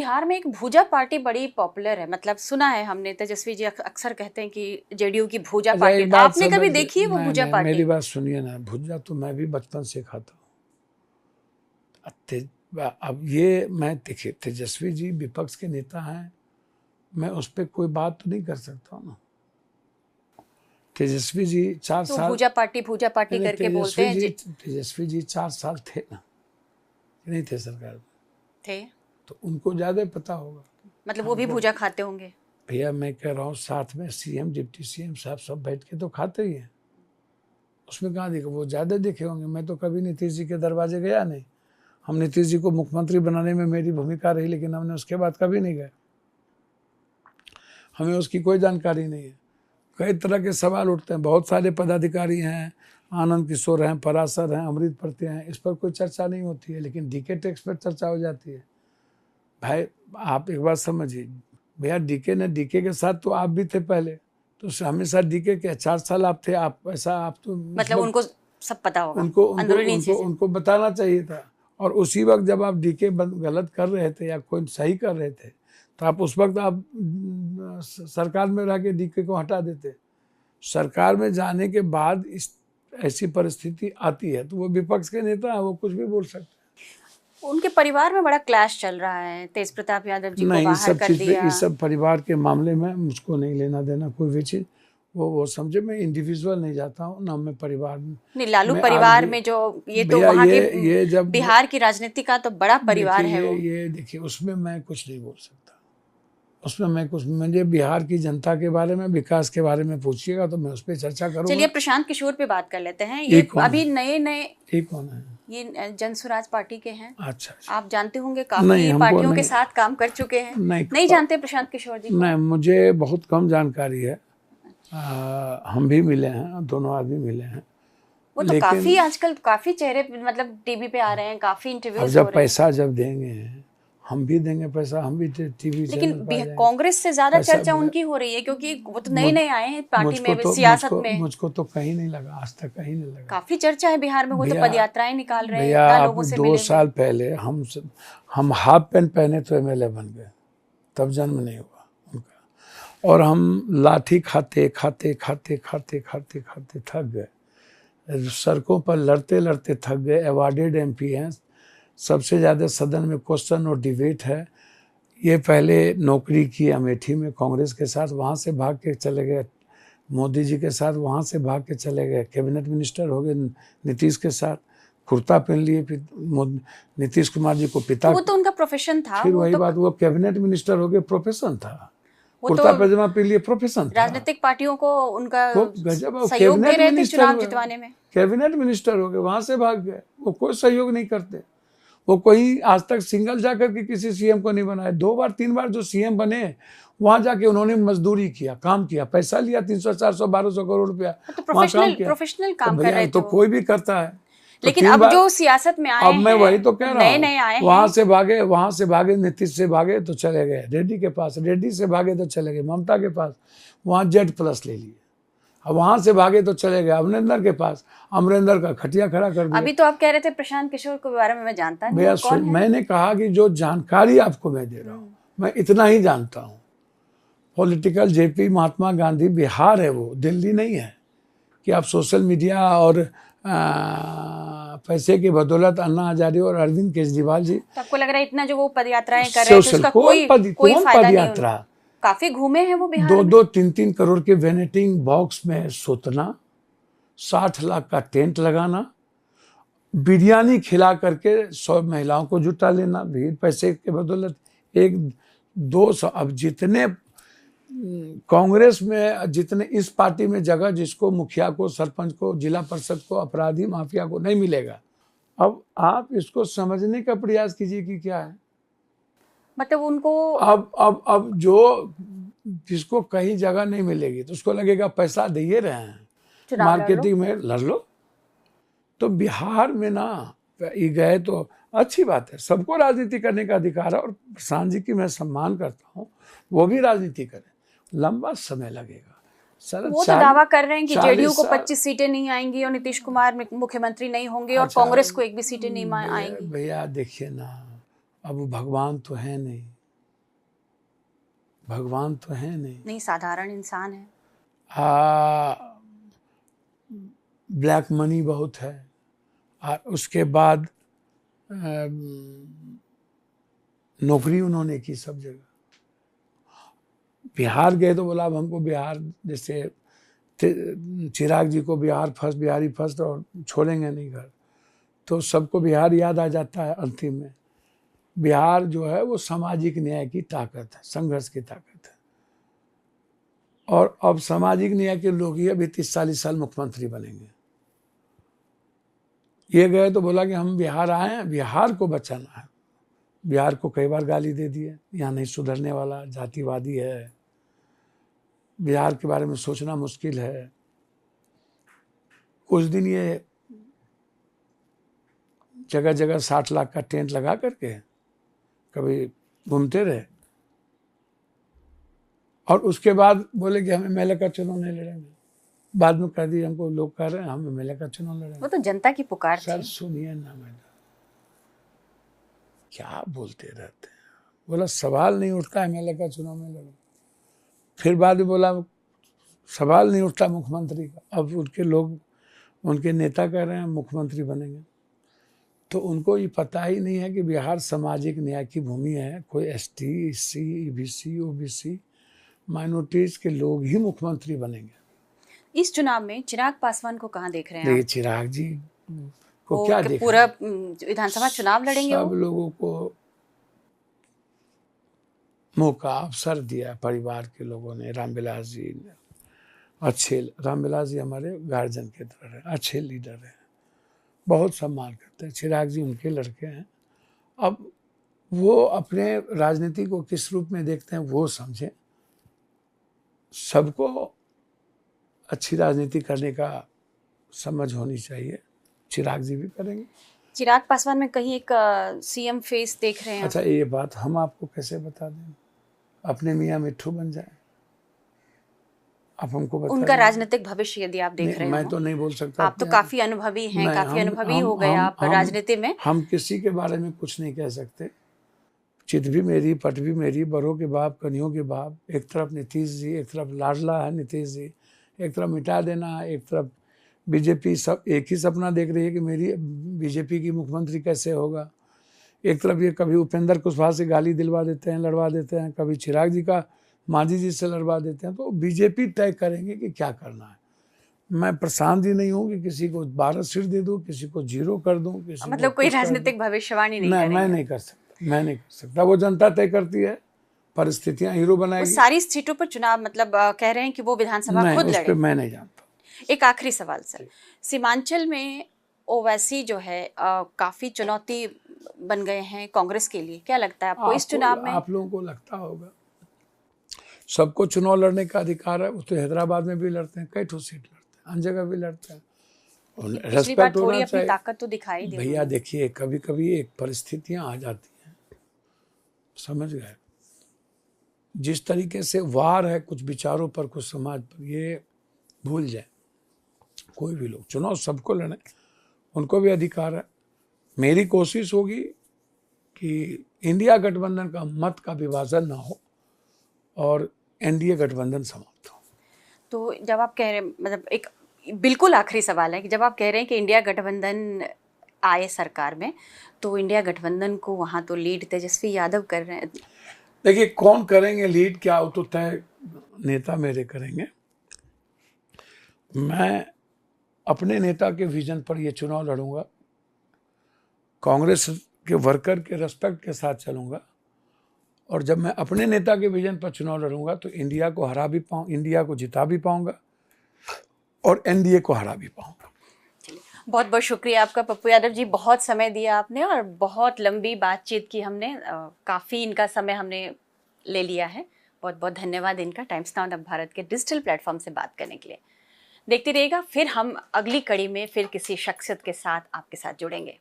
बिहार में एक भूजा पार्टी बड़ी पॉपुलर है, मतलब सुना है हमने, तेजस्वी जी अक्सर कहते हैं कि जेडीयू की भूजा पार्टी। आपने कभी देखी है वो भूजा पार्टी? मेरी बात सुनिए ना, भूजा तो मैं भी बचपन से खाता हूँ। अब ये मैं देखिए, तेजस्वी जी विपक्ष के नेता हैं, मैं उस पर कोई बात तो नहीं कर सकता हूँ ना। तेजस्वी जी 4 तो साल भूजा पार्टी करके बोलते हैं। तेजस्वी जी 4 साल थे ना, नहीं थे सरकार में? थे तो उनको ज्यादा पता होगा। मतलब वो भी भूजा खाते होंगे। भैया मैं कह रहा हूँ, साथ में सीएम डिप्टी सीएम साहब सब बैठ के तो खाते ही हैं। उसमें कहाँ देखो, वो ज्यादा देखे होंगे। मैं तो कभी नीतीश जी के दरवाजे गया नहीं। हम नीतीश जी को मुख्यमंत्री बनाने में मेरी भूमिका रही, लेकिन हमने उसके बाद कभी नहीं गए। हमें उसकी कोई जानकारी नहीं है। कई तरह के सवाल उठते हैं, बहुत सारे पदाधिकारी हैं, आनंद किशोर हैं, पराशर हैं, अमृत प्रत्यय हैं, इस पर कोई चर्चा नहीं होती है, लेकिन डीके टैक्स पर चर्चा हो जाती है। भाई आप एक बात समझिए भैया, डीके के साथ तो आप भी थे पहले, तो हमेशा डीके के 4 साल आप थे। आप ऐसा, आप तो मतलब उनको सब पता होगा, उनको बताना चाहिए था। और उसी वक्त जब आप डीके गलत कर रहे थे या कोई सही कर रहे थे, तो आप उस वक्त आप सरकार में रह के डीके को हटा देते। सरकार में जाने के बाद इस ऐसी परिस्थिति आती है, तो वो विपक्ष के नेता है, वो कुछ भी बोल सकते हैं। उनके परिवार में बड़ा क्लैश चल रहा है, तेज प्रताप यादव जी को बाहर कर दिया। इस सब परिवार के मामले में मुझको नहीं लेना देना कोई भी चीज। वो समझे, मैं इंडिविजुअल नहीं जाता हूँ ना, मैं परिवार में नहीं। लालू परिवार में जो ये तो वहाँ के जब बिहार की राजनीति का तो बड़ा परिवार है वो। ये देखिए, उसमें मैं कुछ नहीं बोल सकता। उसमें मैं कुछ, मुझे बिहार की जनता के बारे में, विकास के बारे में पूछिएगा तो मैं उस पर चर्चा करूंगा। चलिए प्रशांत किशोर पे बात कर लेते हैं। ये अभी नए कौन है? ये जन स्वराज पार्टी के हैं। अच्छा। आप जानते होंगे, काफी पार्टियों के साथ काम कर चुके हैं। नहीं जानते प्रशांत किशोर जी? नहीं, मुझे बहुत कम जानकारी है। हम भी मिले हैं, दोनों आदमी मिले हैं। वो तो काफी आजकल काफी चेहरे मतलब टीवी पे आ रहे हैं, काफी इंटरव्यूज हो रहे हैं। जब पैसा जब देंगे, हम भी देंगे पैसा, हम भी टीवी। लेकिन कांग्रेस से ज्यादा चर्चा उनकी हो रही है, क्योंकि वो तो नए आए हैं पार्टी में, सियासत में। मुझको तो कहीं नहीं लगा, आज तक कहीं नहीं लगा। काफी चर्चा है बिहार में, वो तो पदयात्राएं निकाल रहे हैं। भैया 2 साल पहले हम हाफ पैंट पहने तो एमएलए बन गए, तब जन्म नहीं हुआ उनका। और हम लाठी खाते खाते खाते खाते खाते खाते थक गए, सड़कों पर लड़ते लड़ते थक गए। अवार्डेड एमपी हैं, सबसे ज़्यादा सदन में क्वेश्चन और डिबेट है। ये पहले नौकरी की अमेठी में कांग्रेस के साथ, वहाँ से भाग के चले गए मोदी जी के साथ, वहाँ से भाग के चले गए कैबिनेट मिनिस्टर हो गए नीतीश के साथ, कुर्ता पहन लिए नीतीश कुमार जी को पिता। वो तो उनका प्रोफेशन था। फिर वही बात, वो कैबिनेट मिनिस्टर हो गए, प्रोफेशन था। कुर्ता पैजामा पहन लिए, प्रोफेशन था। राजनीतिक पार्टियों को उनका गजब सहयोग दे रहे थे चुनाव जितवाने में। कैबिनेट मिनिस्टर हो गए, वहाँ से भाग गए। वो कोई सहयोग नहीं करते। वो कोई आज तक सिंगल जाकर के किसी सीएम को नहीं बनाए। 2 बार 3 बार जो सीएम बने, वहां जाके उन्होंने मजदूरी किया, काम किया, पैसा लिया 300 400 1200 करोड़ रुपया। तो प्रोफेशनल काम कर रहे थे। तो कोई भी करता है। लेकिन अब जो सियासत में आए, अब मैं वही तो कह रहा हूँ, नए आए हैं। वहां से भागे, नीतीश से भागे तो चले गए रेड्डी के पास, रेड्डी से भागे तो चले गए ममता के पास, वहां Z+ ले लिए। अब वहां से भागे तो चले गए अमरिंदर के पास, अमरिंदर का खटिया खड़ा कर दिया। अभी तो आप कह रहे थे प्रशांत किशोर के बारे में मैं जानता नहीं। भैया मैंने कहा कि जो जानकारी आपको मैं दे रहा हूँ, मैं इतना ही जानता हूँ। पॉलिटिकल जेपी महात्मा गांधी बिहार है, वो दिल्ली नहीं है कि आप सोशल मीडिया और पैसे की बदौलत अन्ना हजारे और अरविंद केजरीवाल जी। तो आपको लग रहा है इतना जो वो पदयात्राएं कर रहे हैं उसका कोई फायदा नहीं? काफी घूमे हैं वो बिहार में। 2-3 करोड़ के वेनेटिंग बॉक्स में सोतना, 60 लाख का टेंट लगाना, बिरयानी खिला करके 100 महिलाओं को जुटा लेना, भीड़ पैसे के बदौलत 100-200। अब जितने कांग्रेस में, जितने इस पार्टी में जगह जिसको मुखिया को, सरपंच को, जिला परिषद को, अपराधी माफिया को नहीं मिलेगा। अब आप इसको समझने का प्रयास कीजिए कि क्या है। मतलब उनको अब जो जिसको कहीं जगह नहीं मिलेगी तो उसको लगेगा पैसा दे रहे हैं, मार्केटिंग में लड़ लो। तो बिहार में ना ये गए तो अच्छी बात है, सबको राजनीति करने का अधिकार है। और प्रशांत जी की मैं सम्मान करता हूँ, वो भी राजनीति करें, लंबा समय लगेगा। वो तो दावा कर रहे हैं कि जेडीयू को 25 सीटें नहीं आएंगी और नीतीश कुमार मुख्यमंत्री नहीं होंगे और कांग्रेस को 1 भी सीटें नहीं आएंगी। भैया देखिए ना, अब भगवान तो है नहीं, भगवान तो है नहीं, साधारण इंसान है। ब्लैक मनी बहुत है, और उसके बाद नौकरी उन्होंने की सब जगह। बिहार गए तो बोला अब हमको बिहार, जैसे चिराग जी को बिहार फर्स्ट, बिहारी फर्स्ट, और छोड़ेंगे नहीं घर, तो सबको बिहार याद आ जाता है अंतिम में। बिहार जो है वो सामाजिक न्याय की ताकत है, संघर्ष की ताकत है, और अब सामाजिक न्याय के लोग ही अभी 30-40 साल मुख्यमंत्री बनेंगे। ये गए तो बोला कि हम बिहार आए हैं, बिहार को बचाना है। बिहार को कई बार गाली दे दी है, यहाँ नहीं सुधरने वाला, जातिवादी है, बिहार के बारे में सोचना मुश्किल है। कुछ दिन ये जगह जगह 60 लाख का टेंट लगा करके कभी घूमते रहे, और उसके बाद बोले कि हम एमएलए का चुनाव नहीं लड़ेंगे। बाद में कह दी हमको, लोग कह रहे हैं हम एमएलए का चुनाव लड़ेंगे। वो तो जनता की पुकार थी। सर सुनिए ना मैडम, क्या बोलते रहते हैं। बोला सवाल नहीं उठता एमएलए का चुनाव में लड़ो। फिर बाद में बोला सवाल नहीं उठता मुख्यमंत्री का। अब उनके लोग, उनके नेता कह रहे हैं मुख्यमंत्री बनेंगे, तो उनको ये पता ही नहीं है कि बिहार सामाजिक न्याय की भूमि है। कोई ST, SC, EBC, OBC, minorities के लोग ही मुख्यमंत्री बनेंगे। इस चुनाव में चिराग पासवान को कहाँ देख रहे हैं देखिए आप? चिराग जी को क्या देख, पूरा विधानसभा चुनाव लड़ेंगे सब वो? लोगों को मौका, अवसर दिया परिवार के लोगों ने। रामविलास जी ने अच्छे, रामविलास जी हमारे गार्जियन के तरह है, अच्छे लीडर हैं, बहुत सम्मान करते हैं। चिराग जी उनके लड़के हैं। अब वो अपने राजनीति को किस रूप में देखते हैं वो समझें। सबको अच्छी राजनीति करने का समझ होनी चाहिए, चिराग जी भी करेंगे। चिराग पासवान में कहीं एक सीएम फेस देख रहे हैं? अच्छा ये बात हम आपको कैसे बता दें? अपने मियाँ मिट्ठू बन जाए, आप हमको बता उनका राजनीतिक भविष्य यदि आप देख रहे हो? मैं तो नहीं बोल सकता। आप तो काफी अनुभवी हैं, काफी अनुभवी हो गए आप राजनीति में। हम किसी के बारे में कुछ नहीं कह सकते। चित भी मेरी, पट भी मेरी, बड़ों के बाप, कन्यों के बाप। एक तरफ नीतीश जी, एक तरफ लाडला है नीतीश जी, एक तरफ मिटा देना है, एक तरफ बीजेपी। सब एक ही सपना देख रही है कि मेरी बीजेपी की मुख्यमंत्री कैसे होगा। एक तरफ ये कभी उपेंद्र कुशवाहा से गाली दिलवा देते हैं, लड़वा देते हैं, कभी चिराग जी का मांझी जी से लड़वा देते हैं। तो बीजेपी तय करेंगे कि क्या करना है। मैं प्रशांत जी नहीं हूँ कि किसी को 12 सीट दे दूँ, किसी को 0 कर दूँ, किसी मतलब कोई राजनीतिक भविष्यवाणी नहीं करेंगे? मैं नहीं कर सकता, मैं नहीं कर सकता। वो जनता तय करती है, परिस्थितियां हीरो बनाएगी। सारी सीटों पर चुनाव, मतलब कह रहे हैं कि वो विधानसभा खुद लड़े? मैं नहीं जानता। एक आखिरी सवाल सर, सीमांचल में ओवैसी जो है काफी चुनौती बन गए हैं कांग्रेस के लिए। क्या लगता है आपको इस चुनाव में? आप लोगों को लगता होगा सबको चुनाव लड़ने का अधिकार है। वो तो हैदराबाद में भी लड़ते हैं, कई ठो सीट लड़ते हैं, अन्य जगह भी लड़ते हैं। रेस्पेक्ट होना चाहिए। ताकत तो दिखाई दे भैया। देखिए कभी कभी एक परिस्थितियां आ जाती हैं, समझ गए। जिस तरीके से वार है कुछ विचारों पर, कुछ समाज पर, ये भूल जाए। कोई भी लोग चुनाव सबको लड़े, उनको भी अधिकार है। मेरी कोशिश होगी कि इंडिया गठबंधन का मत का विभाजन ना हो और एनडीए गठबंधन समाप्त हो। तो जब आप कह रहे हैं, मतलब एक बिल्कुल आखिरी सवाल है कि जब आप कह रहे हैं कि इंडिया गठबंधन आए सरकार में, तो इंडिया गठबंधन को वहाँ तो लीड तेजस्वी यादव कर रहे हैं। देखिए कौन करेंगे लीड, क्या हो तो तय नेता मेरे करेंगे। मैं अपने नेता के विजन पर ये चुनाव लड़ूंगा, कांग्रेस के वर्कर के रेस्पेक्ट के साथ चलूंगा, और जब मैं अपने नेता के विजन पर चुनाव लड़ूंगा तो इंडिया को हरा भी पाऊँ, इंडिया को जिता भी पाऊंगा और एनडीए को हरा भी पाऊंगा। बहुत बहुत शुक्रिया आपका पप्पू यादव जी, बहुत समय दिया आपने और बहुत लंबी बातचीत की हमने। काफ़ी इनका समय हमने ले लिया है। बहुत बहुत धन्यवाद इनका, टाइम्स नाउ नव भारत के डिजिटल प्लेटफॉर्म से बात करने के लिए। देखते रहिएगा, फिर हम अगली कड़ी में फिर किसी शख्सियत के साथ आपके साथ जुड़ेंगे।